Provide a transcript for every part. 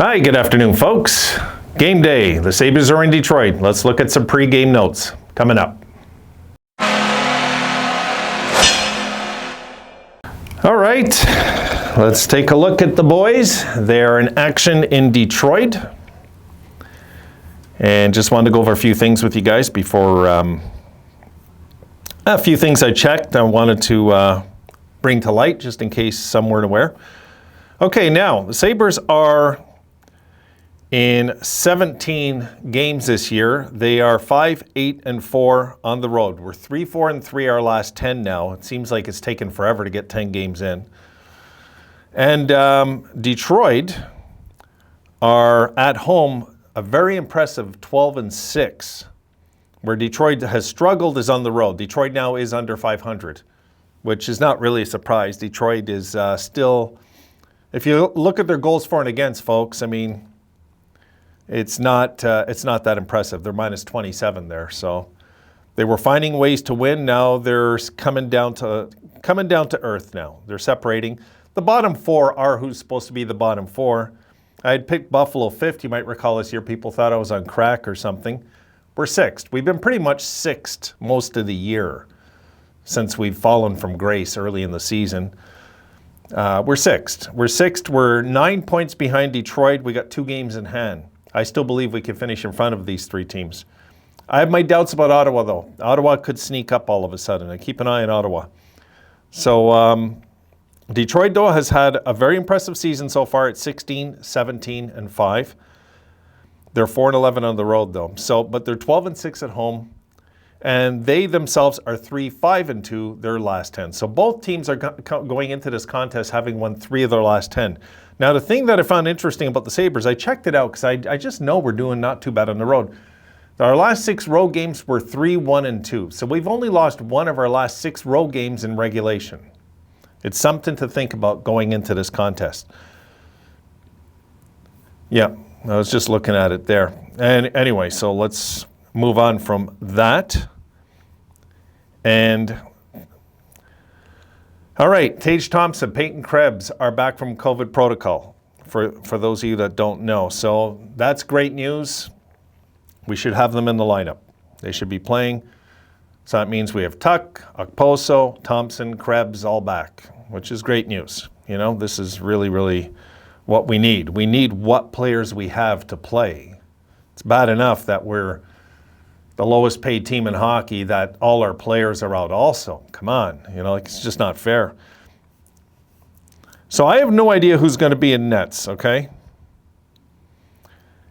Hi, good afternoon, folks. Game day. The Sabres are in Detroit. Let's look at some pre-game notes coming up. All right, let's take a look at the boys. They are in action in Detroit. And just wanted to go over a few things with you guys before a few things I checked I wanted to bring to light just in case some weren't aware. Okay, now the Sabres are in 17 games this year. They are 5-8-4 on the road. We're 3-4-3 our last 10 now. It seems like it's taken forever to get 10 games in. And Detroit are at home a very impressive 12-6. Where Detroit has struggled is on the road. Detroit now is under 500, which is not really a surprise. Detroit is still, if you look at their goals for and against, folks, I mean, it's not that impressive. They're minus 27 there. So they were finding ways to win. Now they're coming down to earth now. They're separating. The bottom four are who's supposed to be the bottom four. I had picked Buffalo fifth. You might recall this year people thought I was on crack or something. We're sixth. We've been pretty much sixth most of the year since we've fallen from grace early in the season. We're sixth. We're 9 points behind Detroit. We got 2 games in hand. I still believe we can finish in front of these 3 teams. I have my doubts about Ottawa, though. Ottawa could sneak up all of a sudden. I keep an eye on Ottawa. So Detroit, though, has had a very impressive season so far at 16-17-5. They're 4-11 on the road, though. So, but they're 12-6 at home, and they themselves are 3-5-2 their last 10. So both teams are going into this contest having won 3 of their last 10. Now, the thing that I found interesting about the Sabres, I checked it out because I just know we're doing not too bad on the road. Our last 6 road games were 3-1-2. So we've only lost 1 of our last 6 road games in regulation. It's something to think about going into this contest. Yeah, I was just looking at it there. And anyway, so let's move on from that. And all right, Tage Thompson, Peyton Krebs are back from COVID protocol, for those of you that don't know. So that's great news. We should have them in the lineup. They should be playing. So that means we have Tuck, Okposo, Thompson, Krebs all back, which is great news. You know, this is really, really what we need. We need what players we have to play. It's bad enough that we're the lowest paid team in hockey, that all our players are out also. Come on, you know, it's just not fair. So I have no idea who's going to be in nets, okay?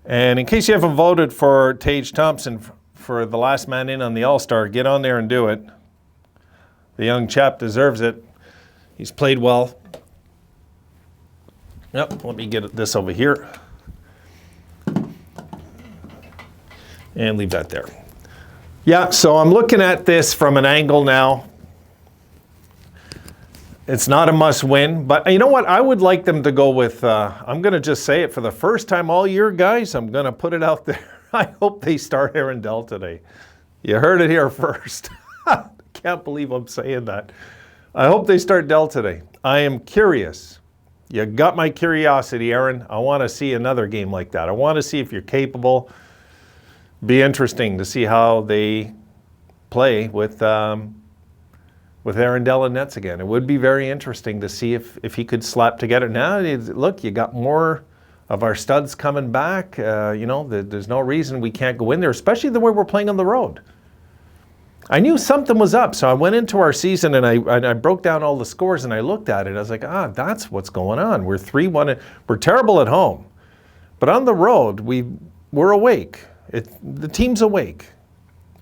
And in case you haven't voted for Tage Thompson for the last man in on the All-Star, get on there and do it. The young chap deserves it. He's played well. Yep, let me get this over here. And leave that there. Yeah, so I'm looking at this from an angle now. It's not a must-win, but you know what? I would like them to go with, I'm going to just say it for the first time all year, guys. I'm going to put it out there. I hope they start Aaron Dell today. You heard it here first. Can't believe I'm saying that. I hope they start Dell today. I am curious. You got my curiosity, Aaron. I want to see another game like that. I want to see if you're capable. Be interesting to see how they play with Aaron Dell and nets again. It would be very interesting to see if he could slap together. Now, look, you got more of our studs coming back. You know, there's no reason we can't go in there, especially the way we're playing on the road. I knew something was up, so I went into our season and I broke down all the scores and I looked at it. I was like, that's what's going on. We're 3-1. We're terrible at home, but on the road we're awake. The team's awake.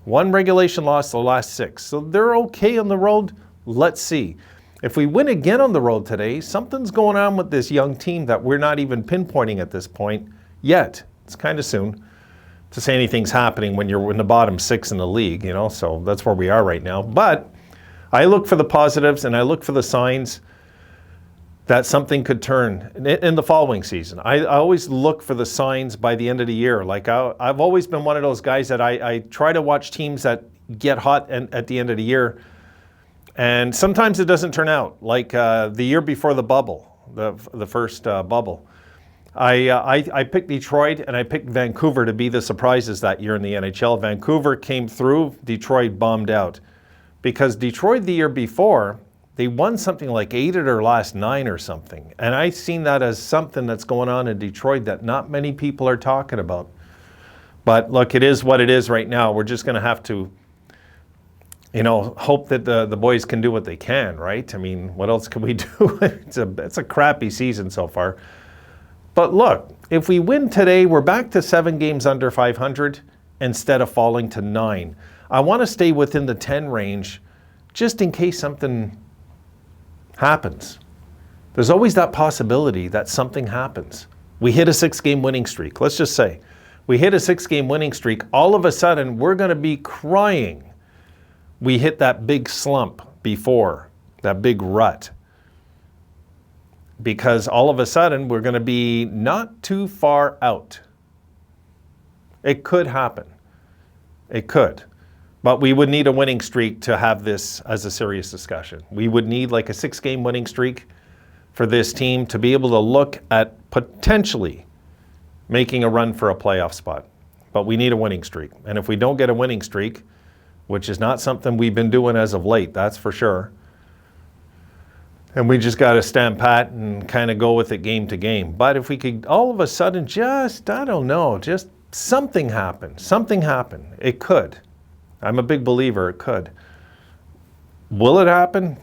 1 regulation loss the last 6. So they're okay on the road. Let's see. If we win again on the road today, something's going on with this young team that we're not even pinpointing at this point yet. It's kind of soon to say anything's happening when you're in the bottom 6 in the league, you know, so that's where we are right now. But I look for the positives and I look for the signs that something could turn in the following season. I always look for the signs by the end of the year. Like I've always been one of those guys that I try to watch teams that get hot at the end of the year. And sometimes it doesn't turn out. Like the year before the bubble, the first bubble. I picked Detroit and I picked Vancouver to be the surprises that year in the NHL. Vancouver came through, Detroit bombed out. Because Detroit the year before, they won something like 8 of their last 9 or something. And I've seen that as something that's going on in Detroit that not many people are talking about. But look, it is what it is right now. We're just going to have to, hope that the boys can do what they can, right? I mean, what else can we do? It's a crappy season so far. But look, if we win today, we're back to 7 games under 500 instead of falling to 9. I want to stay within the 10 range just in case something happens. There's always that possibility that something happens. We hit a 6-game winning streak. Let's just say we hit a 6-game winning streak. All of a sudden, we're going to be crying. We hit that big slump before, that big rut. Because all of a sudden, we're going to be not too far out. It could happen. It could. But we would need a winning streak to have this as a serious discussion. We would need like a 6-game winning streak for this team to be able to look at potentially making a run for a playoff spot. But we need a winning streak. And if we don't get a winning streak, which is not something we've been doing as of late, that's for sure, and we just got to stand pat and kind of go with it game to game. But if we could all of a sudden just, I don't know, just something happen. It could. I'm a big believer it could. Will it happen?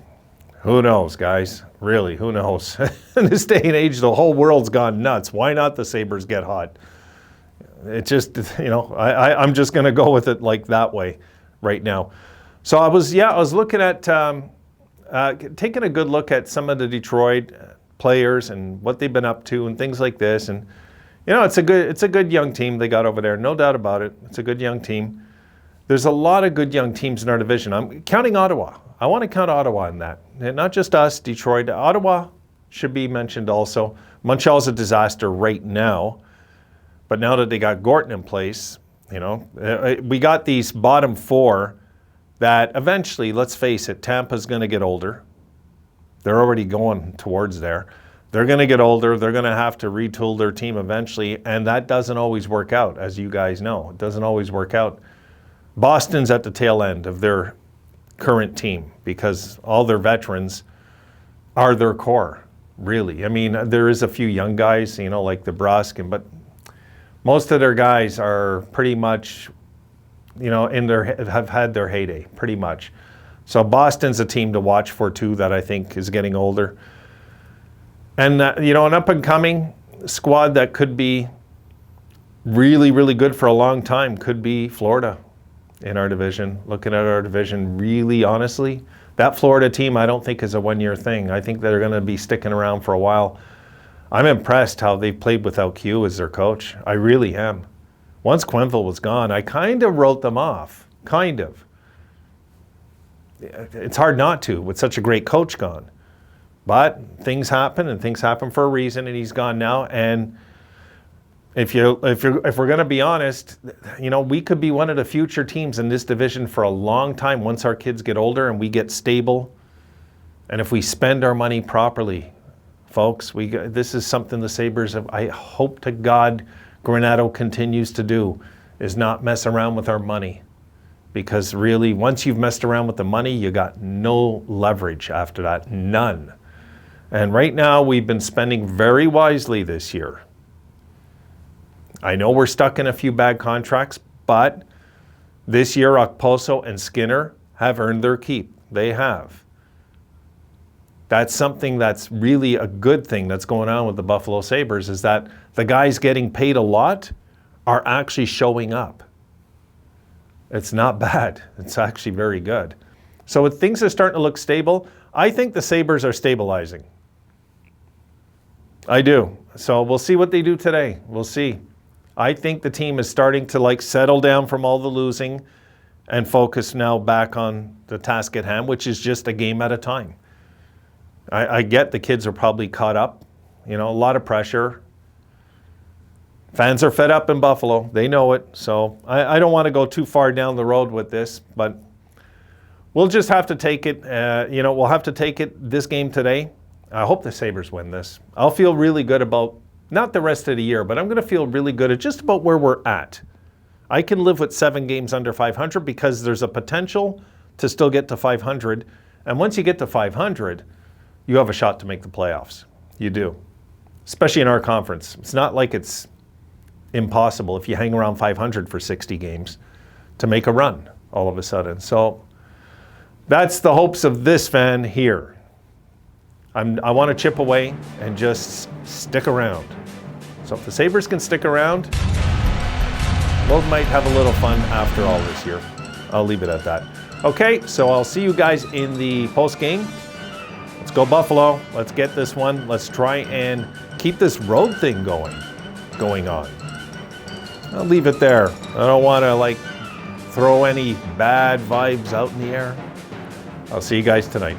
Who knows, guys? Really, who knows? In this day and age, the whole world's gone nuts. Why not the Sabres get hot? It just, I'm just going to go with it like that way right now. So I was looking at, taking a good look at some of the Detroit players and what they've been up to and things like this. And, it's a good young team they got over there. No doubt about it. It's a good young team. There's a lot of good young teams in our division. I'm counting Ottawa. I want to count Ottawa in that. And not just us, Detroit. Ottawa should be mentioned also. Montreal's a disaster right now. But now that they got Gorton in place, we got these bottom 4 that eventually, let's face it, Tampa's going to get older. They're already going towards there. They're going to get older. They're going to have to retool their team eventually. And that doesn't always work out, as you guys know. It doesn't always work out. Boston's at the tail end of their current team because all their veterans are their core, really. I mean, there is a few young guys, like the Bruskin, but most of their guys are pretty much, have had their heyday, pretty much. So Boston's a team to watch for, too, that I think is getting older. And, an up-and-coming squad that could be really, really good for a long time could be Florida. In our division, looking at our division, really honestly, that Florida team I don't think is a one-year thing. I think they're going to be sticking around for a while. I'm impressed how they've played without Q as their coach. I really am. Once Quenneville was gone, I kind of wrote them off. Kind of. It's hard not to with such a great coach gone. But things happen, and things happen for a reason, and he's gone now. And if we're going to be honest, we could be one of the future teams in this division for a long time once our kids get older and we get stable. And if we spend our money properly, folks, this is something the Sabres have, I hope to God Granato continues to do, is not mess around with our money. Because really, once you've messed around with the money, you got no leverage after that, none. And right now, we've been spending very wisely this year. I know we're stuck in a few bad contracts, but this year, Okposo and Skinner have earned their keep. They have. That's something that's really a good thing that's going on with the Buffalo Sabres, is that the guys getting paid a lot are actually showing up. It's not bad. It's actually very good. So with things are starting to look stable, I think the Sabres are stabilizing. I do. So we'll see what they do today. We'll see. I think the team is starting to settle down from all the losing and focus now back on the task at hand, which is just a game at a time. I get the kids are probably caught up, a lot of pressure. Fans are fed up in Buffalo. They know it. So I don't want to go too far down the road with this, but we'll just have to take it. We'll have to take it this game today. I hope the Sabres win this. I'll feel really good about not the rest of the year, but I'm going to feel really good at just about where we're at. I can live with 7 games under 500 because there's a potential to still get to 500. And once you get to 500, you have a shot to make the playoffs. You do. Especially in our conference. It's not like it's impossible if you hang around 500 for 60 games to make a run all of a sudden. So that's the hopes of this fan here. I want to chip away and just stick around. So if the Sabres can stick around, we might have a little fun after all this year. I'll leave it at that. Okay, so I'll see you guys in the post game. Let's go Buffalo. Let's get this one. Let's try and keep this road thing going on. I'll leave it there. I don't want to throw any bad vibes out in the air. I'll see you guys tonight.